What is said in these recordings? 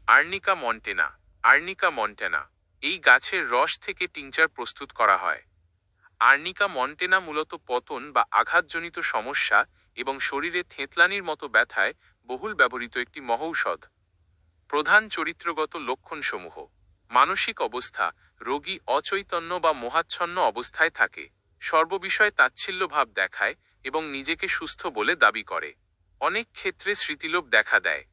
Arnica montana. Arnica montana এই গাছের রস থেকে টিংচার প্রস্তুত করা হয়। আর্নিকা মন্টেনা মূলত পতন বা আঘাতজনিত সমস্যা এবং শরীরে থেঁতলানির মতো ব্যথায় বহুল ব্যবহৃত একটি মহৌষধ। প্রধান চরিত্রগত লক্ষণসমূহ: মানসিক অবস্থা: রোগী অচৈতন্য বা মোহাচ্ছন্ন অবস্থায় থাকে, সর্ববিষয়ে তাচ্ছিল্য ভাব দেখায় এবং নিজেকে সুস্থ বলে দাবি করে। অনেক ক্ষেত্রে স্মৃতিলোপ দেখা দেয়।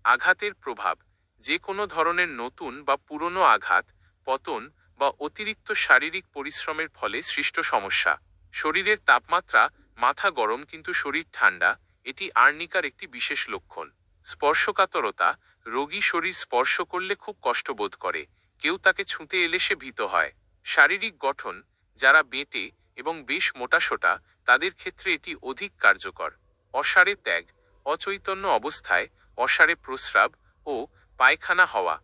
আঘাতের প্রভাব: যে কোনো ধরনের নতুন বা পুরনো আঘাত, পতন বা অতিরিক্ত শারীরিক পরিশ্রমের ফলে সৃষ্ট সমস্যা। শরীরের তাপমাত্রা: মাথা গরম কিন্তু শরীর ঠান্ডা, এটি আর্নিকার একটি বিশেষ লক্ষণ। স্পর্শকাতরতা: রোগী শরীর স্পর্শ করলে খুব কষ্ট বোধ করে, কেউ তাকে ছুঁতে এলে সে ভীত হয়। শারীরিক গঠন: যারা বেঁটে এবং বেশ মোটাসোটা তাদের ক্ষেত্রে এটি অধিক কার্যকর। অসাড়ে ত্যাগ: অচৈতন্য অবস্থায় অসাড়ে প্রস্রাব ও পায়খানা হওয়া।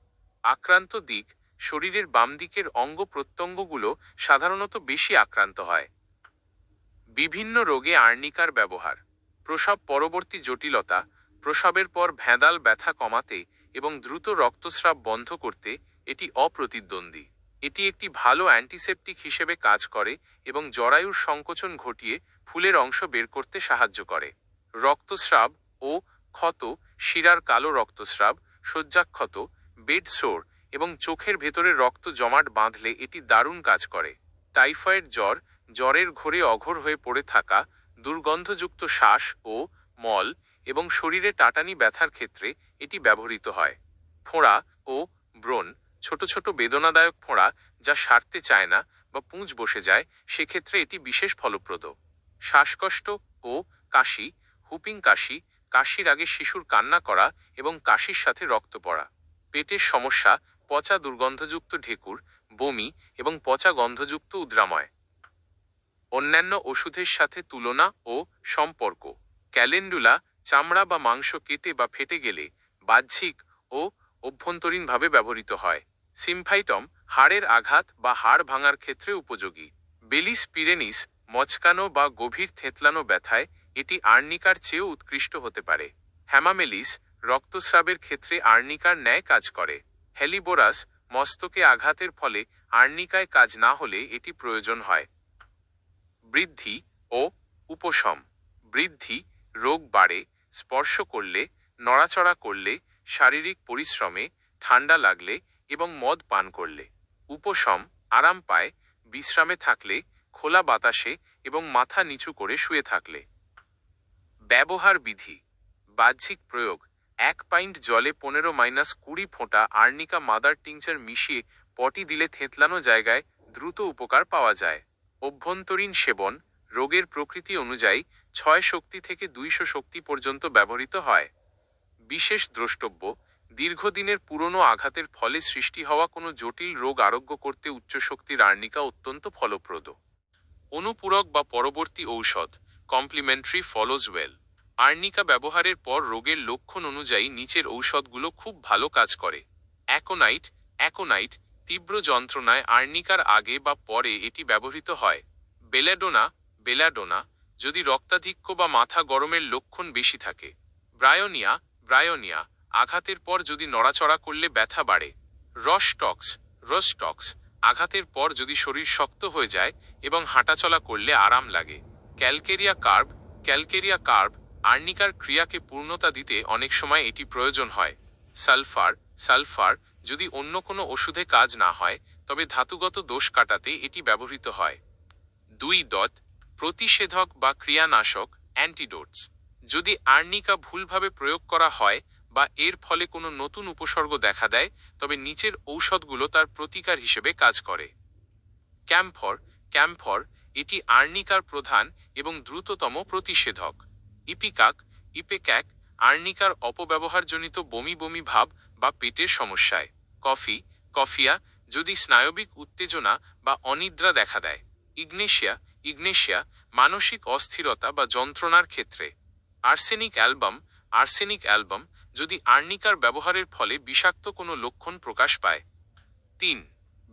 আক্রান্ত দিক: শরীরের বাম দিকের অঙ্গ প্রত্যঙ্গগুলো সাধারণত বেশি আক্রান্ত হয়। বিভিন্ন রোগে আর্নিকার ব্যবহার: প্রসব পরবর্তী জটিলতা: প্রসবের পর ভেঁদাল ব্যথা কমাতে এবং দ্রুত রক্তস্রাব বন্ধ করতে এটি অপ্রতিদ্বন্দ্বী। এটি একটি ভালো অ্যান্টিসেপটিক হিসেবে কাজ করে এবং জরায়ুর সংকোচন ঘটিয়ে ফুলের অংশ বের করতে সাহায্য করে। রক্তস্রাব ও ক্ষত: শিরার কালো রক্তস্রাব, শয্যাক্ষত, বেড সোর এবং চোখের ভেতরে রক্ত জমাট বাঁধলে এটি দারুণ কাজ করে। টাইফয়েড জ্বর: জ্বরের ঘোরে অঘোর হয়ে পড়ে থাকা, দুর্গন্ধযুক্ত শ্বাস ও মল এবং শরীরে টাটানি ব্যথার ক্ষেত্রে এটি ব্যবহৃত হয়। ফোঁড়া ও ব্রণ: ছোট ছোট বেদনাদায়ক ফোঁড়া যা সারতে চায় না বা পুঁজ বসে যায়, সেক্ষেত্রে এটি বিশেষ ফলপ্রদ। শ্বাসকষ্ট ও কাশি: হুপিং কাশি, কাশির আগে শিশুর কান্না করা এবং কাশির সাথে রক্ত পড়া। পেটের সমস্যা: পচা দুর্গন্ধযুক্ত ঢেকুর, বমি এবং পচা গন্ধযুক্ত উদ্রাময়। অন্যান্য ওষুধের সাথে তুলনা ও সম্পর্ক: ক্যালেন্ডুলা: চামড়া বা মাংস কেটে বা ফেটে গেলে বাহ্যিক ও অভ্যন্তরীণভাবে ব্যবহৃত হয়। সিমফাইটম: হাড়ের আঘাত বা হাড় ভাঙার ক্ষেত্রে উপযোগী। বেলিস পিরেনিস: মচকানো বা গভীর থেঁতলানো ব্যথায় এটি আর্নিকার চেয়েও উৎকৃষ্ট হতে পারে। হ্যামামেলিস: রক্তস্রাবের ক্ষেত্রে আর্নিকার ন্যায় কাজ করে। হেলিবোরাস: মস্তকে আঘাতের ফলে আর্নিকায় কাজ না হলে এটি প্রয়োজন হয়। বৃদ্ধি ও উপশম: বৃদ্ধি: রোগ বাড়ে, স্পর্শ করলে, নড়াচড়া করলে, শারীরিক পরিশ্রমে, ঠান্ডা লাগলে এবং মদ পান করলে। উপশম: আরাম পায়, বিশ্রামে থাকলে, খোলা বাতাসে এবং মাথা নিচু করে শুয়ে থাকলে। ব্যবহার বিধি: বাহ্যিক প্রয়োগ: 1 পাইন্ট জলে 15-20 ফোঁটা আর্নিকা মাদার টিংচার মিশিয়ে পটি দিলে থেঁতলানো জায়গায় দ্রুত উপকার পাওয়া যায়। অভ্যন্তরীণ সেবন: রোগের প্রকৃতি অনুযায়ী 6 শক্তি থেকে 200 শক্তি পর্যন্ত ব্যবহৃত হয়। বিশেষ দ্রষ্টব্য: দীর্ঘদিনের পুরনো আঘাতের ফলে সৃষ্টি হওয়া কোনো জটিল রোগ আরোগ্য করতে উচ্চশক্তির আর্নিকা অত্যন্ত ফলপ্রদ। অনুপূরক বা পরবর্তী ঔষধ: কমপ্লিমেন্টারি ফলোজ ওয়েল। আর্নিকা ব্যবহারের পর রোগের লক্ষণ অনুযায়ী নিচের ঔষধগুলো খুব ভালো কাজ করে। অ্যাকোনাইট: অ্যাকোনাইট তীব্র যন্ত্রণায় আর্নিকার আগে বা পরে এটি ব্যবহৃত হয়। বেলাডোনা: বেলাডোনা যদি রক্তাধিক্য বা মাথা গরমের লক্ষণ বেশি থাকে। ব্রায়োনিয়া: ব্রায়োনিয়া আঘাতের পর যদি নড়াচড়া করলে ব্যথা বাড়ে। রসটক্স: রসটক্স আঘাতের পর যদি শরীর শক্ত হয়ে যায় এবং হাঁটাচলা করলে আরাম লাগে। ক্যালকেরিয়া কার্ব: ক্যালকেরিয়া কার্ব আর্নিকার ক্রিয়াকে পূর্ণতা দিতে অনেক সময় এটি প্রয়োজন হয়। সালফার: সালফার যদি অন্য কোনো ওষুধে কাজ না হয় তবে ধাতুগত দোষ কাটাতে এটি ব্যবহৃত হয়। 2. প্রতিষেধক বা ক্রিয়ানাশক অ্যান্টিডোটস: যদি আর্নিকা ভুলভাবে প্রয়োগ করা হয় বা এর ফলে কোনো নতুন উপসর্গ দেখা দেয় তবে নিচের ঔষধগুলো তার প্রতিকার হিসেবে কাজ করে। ক্যাম্ফর: ক্যাম্ফর এটি আর্নিকার প্রধান এবং দ্রুততম প্রতিষেধক। ইপিকাক: ইপেক্যাক আর্নিকার অপব্যবহারজনিত বমি বমি ভাব বা পেটের সমস্যায়। কফি: কফিয়া যদি স্নায়বিক উত্তেজনা বা অনিদ্রা দেখা দেয়। ইগনেশিয়া: ইগনেশিয়া মানসিক অস্থিরতা বা যন্ত্রণার ক্ষেত্রে। আর্সেনিক অ্যালবাম: আর্সেনিক অ্যালবাম যদি আর্নিকার ব্যবহারের ফলে বিষাক্ত কোনো লক্ষণ প্রকাশ পায়। 3.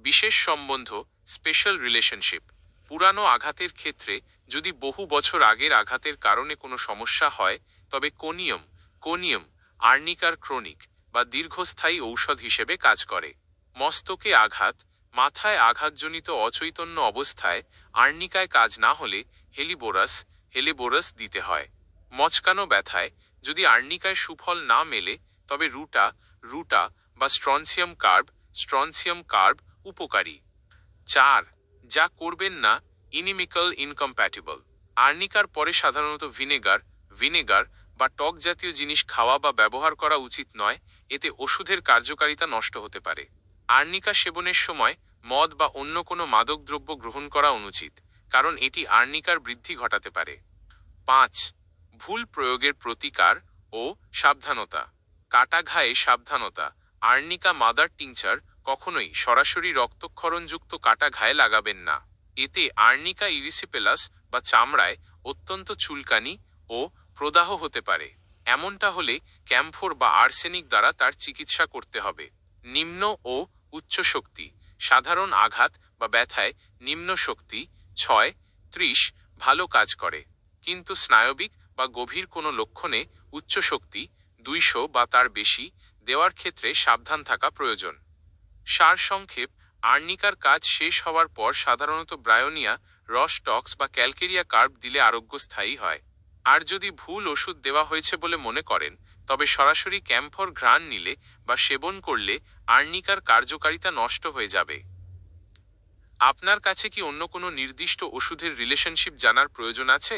বিশেষ সম্বন্ধ স্পেশাল রিলেশনশিপ: পুরানো আঘাতের ক্ষেত্রে যদি বহু বছর আগের আঘাতের কারণে কোনো সমস্যা হয় তবে কোনিয়ম কোনিয়ম আর্নিকার ক্রনিক বা দীর্ঘস্থায়ী ঔষধ হিসেবে কাজ করে। মস্তকে আঘাত, মাথায় আঘাতজনিত অচৈতন্য অবস্থায় আর্নিকায় কাজ না হলে হেলিবোরাস দিতে হয়। মচকানো ব্যথায় যদি আর্নিকায় সুফল না মেলে তবে রুটা বা স্ট্রনসিয়াম কার্ব উপকারী। 4. যা করবেন না, ইনিমিক্যাল ইনকম্প্যাটিবল। আর্নিকার পরে সাধারণত ভিনেগার বা টক জাতীয় জিনিস খাওয়া বা ব্যবহার করা উচিত নয়, এতে ওষুধের কার্যকারিতা নষ্ট হতে পারে। আর্নিকা সেবনের সময় মদ বা অন্য কোনো মাদকদ্রব্য গ্রহণ করা অনুচিত, কারণ এটি আর্নিকার বৃদ্ধি ঘটাতে পারে। 5. ভুল প্রয়োগের প্রতিকার ও সাবধানতা। কাটা ঘায়ে সাবধানতা। আর্নিকা মাদার টিংচার কখনোই সরাসরি রক্তক্ষরণযুক্ত কাটা ঘায়ে লাগাবেন না। এতে আর্নিকা ইরিসিপেলাস বা চামড়ায় অত্যন্ত চুলকানি ও প্রদাহ হতে পারে। এমনটা হলে ক্যাম্ফোর বা আর্সেনিক দ্বারা তার চিকিৎসা করতে হবে। নিম্ন ও উচ্চ শক্তি। সাধারণ আঘাত বা ব্যথায় নিম্ন শক্তি 6-30 ভালো কাজ করে, কিন্তু স্নায়বিক বা গভীর কোনো লক্ষণে উচ্চ শক্তি 200 বা তার বেশি দেওয়ার ক্ষেত্রে সাবধান থাকা প্রয়োজন। সারসংক্ষেপ, আর্নিকার কাজ শেষ হওয়ার পর সাধারণত ব্রায়োনিয়া রস টক্স বা ক্যালকেরিয়া কার্ব দিলে আরোগ্য স্থায়ী হয়। আর যদি ভুল ওষুধ দেওয়া হয়েছে বলে মনে করেন তবে সরাসরি ক্যাম্ফর ঘ্রাণ নিলে বা সেবন করলে আর্নিকার কার্যকারিতা নষ্ট হয়ে যাবে। আপনার কাছে কি অন্য কোনো নির্দিষ্ট ওষুধের রিলেশনশিপ জানার প্রয়োজন আছে?